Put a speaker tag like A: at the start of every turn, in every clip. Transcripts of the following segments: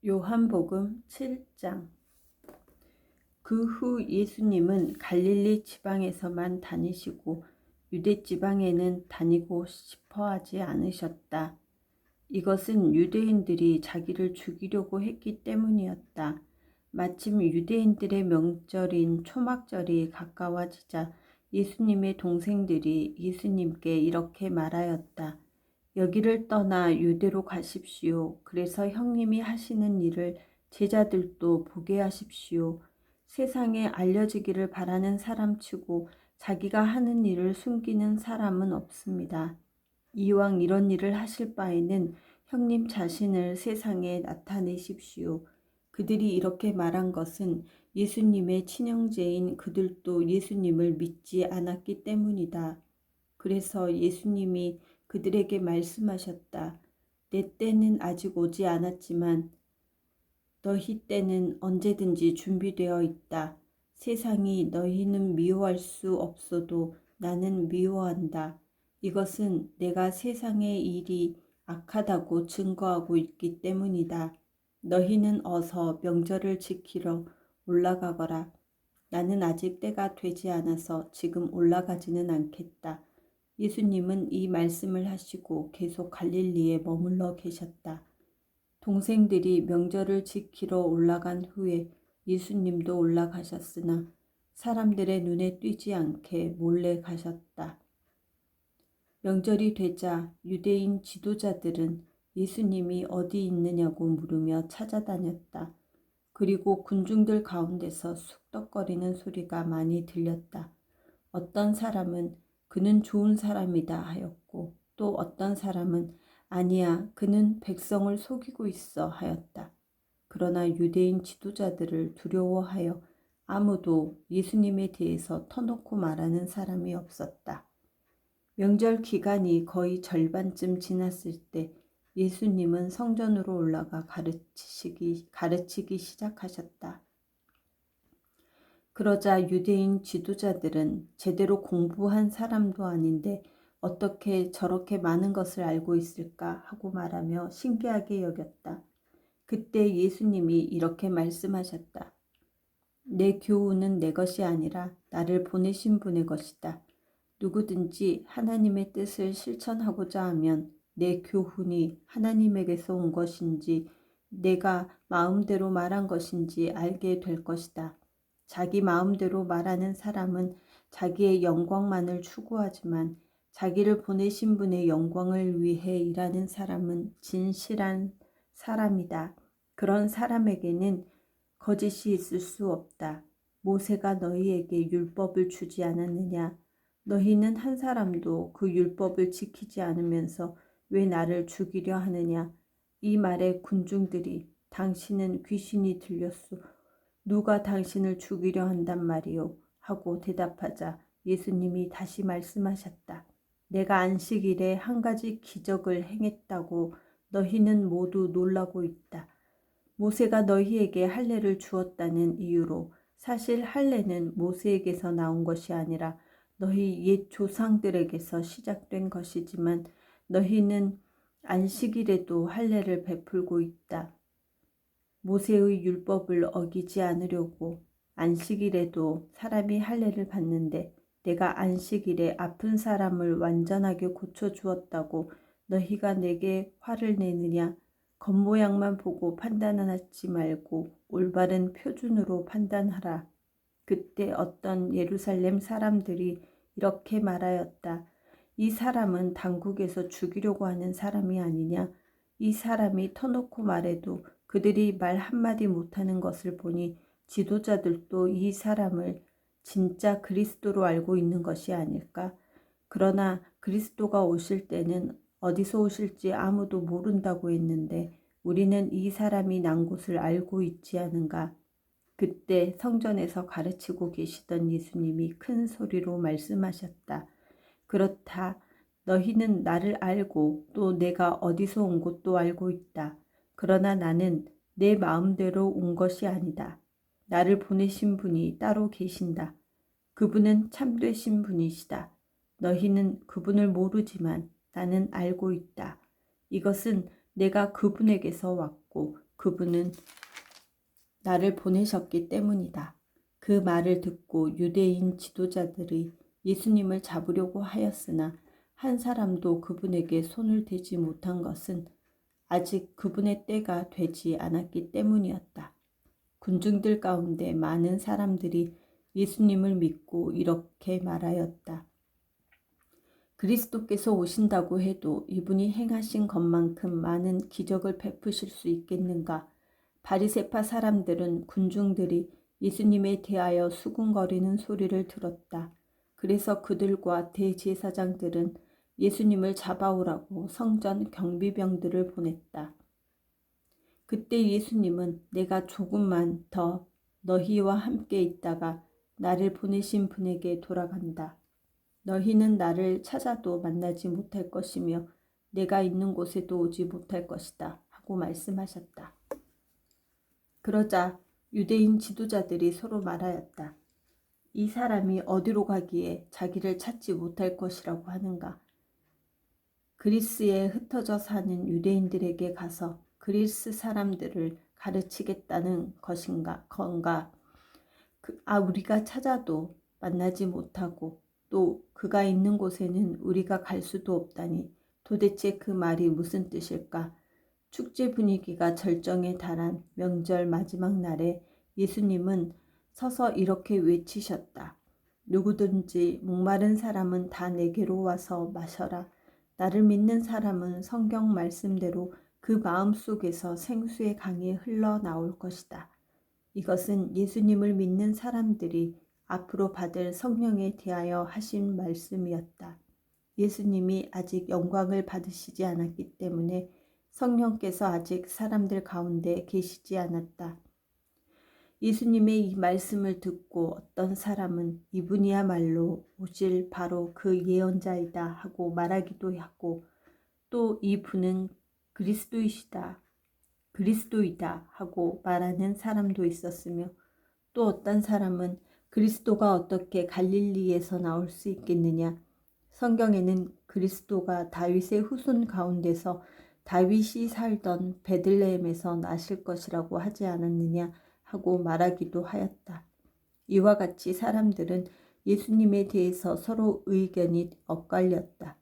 A: 요한복음 7장. 그 후 예수님은 갈릴리 지방에서만 다니시고 유대 지방에는 다니고 싶어 하지 않으셨다. 이것은 유대인들이 자기를 죽이려고 했기 때문이었다. 마침 유대인들의 명절인 초막절이 가까워지자 예수님의 동생들이 예수님께 이렇게 말하였다. 여기를 떠나 유대로 가십시오. 그래서 형님이 하시는 일을 제자들도 보게 하십시오. 세상에 알려지기를 바라는 사람치고 자기가 하는 일을 숨기는 사람은 없습니다. 이왕 이런 일을 하실 바에는 형님 자신을 세상에 나타내십시오. 그들이 이렇게 말한 것은 예수님의 친형제인 그들도 예수님을 믿지 않았기 때문이다. 그래서 예수님이 그들에게 말씀하셨다. 내 때는 아직 오지 않았지만 너희 때는 언제든지 준비되어 있다. 세상이 너희는 미워할 수 없어도 나는 미워한다. 이것은 내가 세상의 일이 악하다고 증거하고 있기 때문이다. 너희는 어서 명절을 지키러 올라가거라. 나는 아직 때가 되지 않아서 지금 올라가지는 않겠다. 예수님은 이 말씀을 하시고 계속 갈릴리에 머물러 계셨다. 동생들이 명절을 지키러 올라간 후에 예수님도 올라가셨으나 사람들의 눈에 띄지 않게 몰래 가셨다. 명절이 되자 유대인 지도자들은 예수님이 어디 있느냐고 물으며 찾아다녔다. 그리고 군중들 가운데서 쑥덕거리는 소리가 많이 들렸다. 어떤 사람은 그는 좋은 사람이다 하였고 또 어떤 사람은 아니야 그는 백성을 속이고 있어 하였다. 그러나 유대인 지도자들을 두려워하여 아무도 예수님에 대해서 터놓고 말하는 사람이 없었다. 명절 기간이 거의 절반쯤 지났을 때 예수님은 성전으로 올라가 가르치기 시작하셨다. 그러자 유대인 지도자들은 제대로 공부한 사람도 아닌데 어떻게 저렇게 많은 것을 알고 있을까 하고 말하며 신기하게 여겼다. 그때 예수님이 이렇게 말씀하셨다. 내 교훈은 내 것이 아니라 나를 보내신 분의 것이다. 누구든지 하나님의 뜻을 실천하고자 하면 내 교훈이 하나님에게서 온 것인지 내가 마음대로 말한 것인지 알게 될 것이다. 자기 마음대로 말하는 사람은 자기의 영광만을 추구하지만 자기를 보내신 분의 영광을 위해 일하는 사람은 진실한 사람이다. 그런 사람에게는 거짓이 있을 수 없다. 모세가 너희에게 율법을 주지 않았느냐? 너희는 한 사람도 그 율법을 지키지 않으면서 왜 나를 죽이려 하느냐? 이 말에 군중들이 당신은 귀신이 들렸소. 누가 당신을 죽이려 한단 말이오? 하고 대답하자 예수님이 다시 말씀하셨다. 내가 안식일에 한 가지 기적을 행했다고 너희는 모두 놀라고 있다. 모세가 너희에게 할례를 주었다는 이유로 사실 할례는 모세에게서 나온 것이 아니라 너희 옛 조상들에게서 시작된 것이지만 너희는 안식일에도 할례를 베풀고 있다. 모세의 율법을 어기지 않으려고 안식일에도 사람이 할례를 받는데 내가 안식일에 아픈 사람을 완전하게 고쳐주었다고 너희가 내게 화를 내느냐? 겉모양만 보고 판단하지 말고 올바른 표준으로 판단하라. 그때 어떤 예루살렘 사람들이 이렇게 말하였다. 이 사람은 당국에서 죽이려고 하는 사람이 아니냐? 이 사람이 터놓고 말해도 그들이 말 한마디 못하는 것을 보니 지도자들도 이 사람을 진짜 그리스도로 알고 있는 것이 아닐까? 그러나 그리스도가 오실 때는 어디서 오실지 아무도 모른다고 했는데 우리는 이 사람이 난 곳을 알고 있지 않은가? 그때 성전에서 가르치고 계시던 예수님이 큰 소리로 말씀하셨다. 그렇다. 너희는 나를 알고 또 내가 어디서 온 것도 알고 있다. 그러나 나는 내 마음대로 온 것이 아니다. 나를 보내신 분이 따로 계신다. 그분은 참되신 분이시다. 너희는 그분을 모르지만 나는 알고 있다. 이것은 내가 그분에게서 왔고 그분은 나를 보내셨기 때문이다. 그 말을 듣고 유대인 지도자들이 예수님을 잡으려고 하였으나 한 사람도 그분에게 손을 대지 못한 것은 아직 그분의 때가 되지 않았기 때문이었다. 군중들 가운데 많은 사람들이 예수님을 믿고 이렇게 말하였다. 그리스도께서 오신다고 해도 이분이 행하신 것만큼 많은 기적을 베푸실 수 있겠는가? 바리새파 사람들은 군중들이 예수님에 대하여 수군거리는 소리를 들었다. 그래서 그들과 대제사장들은 예수님을 잡아오라고 성전 경비병들을 보냈다. 그때 예수님은 내가 조금만 더 너희와 함께 있다가 나를 보내신 분에게 돌아간다. 너희는 나를 찾아도 만나지 못할 것이며 내가 있는 곳에도 오지 못할 것이다 하고 말씀하셨다. 그러자 유대인 지도자들이 서로 말하였다. 이 사람이 어디로 가기에 자기를 찾지 못할 것이라고 하는가? 그리스에 흩어져 사는 유대인들에게 가서 그리스 사람들을 가르치겠다는 건가? 우리가 찾아도 만나지 못하고 또 그가 있는 곳에는 우리가 갈 수도 없다니 도대체 그 말이 무슨 뜻일까? 축제 분위기가 절정에 달한 명절 마지막 날에 예수님은 서서 이렇게 외치셨다. 누구든지 목마른 사람은 다 내게로 와서 마셔라. 나를 믿는 사람은 성경 말씀대로 그 마음속에서 생수의 강이 흘러나올 것이다. 이것은 예수님을 믿는 사람들이 앞으로 받을 성령에 대하여 하신 말씀이었다. 예수님이 아직 영광을 받으시지 않았기 때문에 성령께서 아직 사람들 가운데 계시지 않았다. 예수님의 이 말씀을 듣고 어떤 사람은 이분이야말로 오실 바로 그 예언자이다 하고 말하기도 하고 또 이분은 그리스도이다 하고 말하는 사람도 있었으며 또 어떤 사람은 그리스도가 어떻게 갈릴리에서 나올 수 있겠느냐? 성경에는 그리스도가 다윗의 후손 가운데서 다윗이 살던 베들레헴에서 나실 것이라고 하지 않았느냐 하고 말하기도 하였다. 이와 같이 사람들은 예수님에 대해서 서로 의견이 엇갈렸다.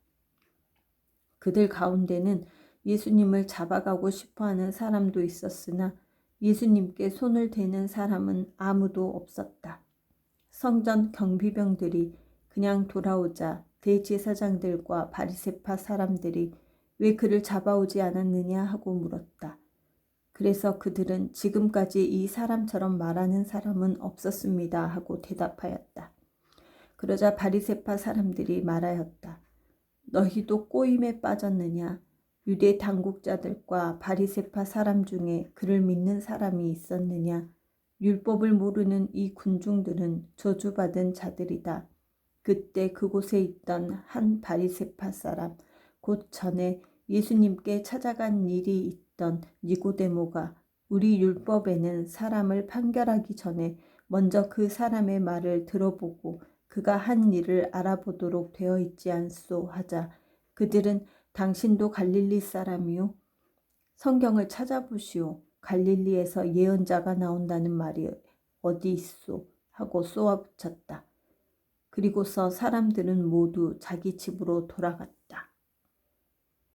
A: 그들 가운데는 예수님을 잡아가고 싶어하는 사람도 있었으나 예수님께 손을 대는 사람은 아무도 없었다. 성전 경비병들이 그냥 돌아오자 대제사장들과 바리새파 사람들이 왜 그를 잡아오지 않았느냐 하고 물었다. 그래서 그들은 지금까지 이 사람처럼 말하는 사람은 없었습니다 하고 대답하였다. 그러자 바리새파 사람들이 말하였다. 너희도 꼬임에 빠졌느냐? 유대 당국자들과 바리새파 사람 중에 그를 믿는 사람이 있었느냐? 율법을 모르는 이 군중들은 저주받은 자들이다. 그때 그곳에 있던 한 바리새파 사람, 곧 전에 예수님께 찾아간 일이 있던 니고데모가 우리 율법에는 사람을 판결하기 전에 먼저 그 사람의 말을 들어보고 그가 한 일을 알아보도록 되어 있지 않소 하자 그들은 당신도 갈릴리 사람이요? 성경을 찾아보시오. 갈릴리에서 예언자가 나온다는 말이 어디 있소? 하고 쏘아붙였다. 그리고서 사람들은 모두 자기 집으로 돌아갔다.